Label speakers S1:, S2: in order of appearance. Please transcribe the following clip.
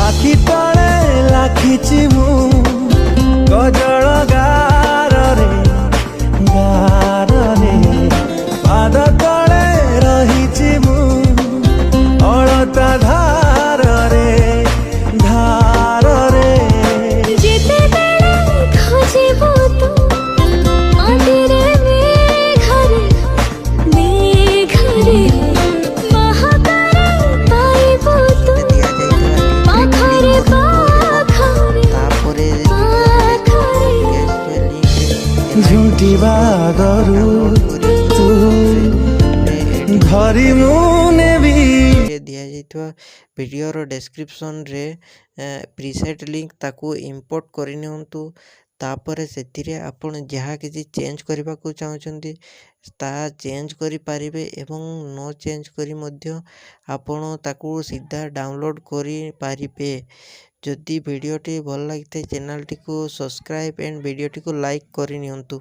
S1: आखि तले लाखिची मु गजल गारे पाद तले रहिची मु अलता धार रे धार रे
S2: जेते बेला खोजिबो तू माटिरे मेघरे महाकारे पाइबो तू पाखरे पाखरे
S1: झुंटिबा गरु तू धरी मु नेबी
S3: दिया जाइथवा वीडियोर डिस्क्रिप्शन रे प्रीसेट लिंक ताकू इंपोर्ट करनियंतु तापर सेतिरे आपण जहाँ किसी चेंज करबा को चाहछंती ता चेंज करि पारिबे एवं नो चेंज करी मध्य आपण ताकू सीधा डाउनलोड करि पारिबे। जदि वीडियोटी भल लागिते चैनल टी को सब्सक्राइब एंड वीडियोटी को लाइक करनियंतु।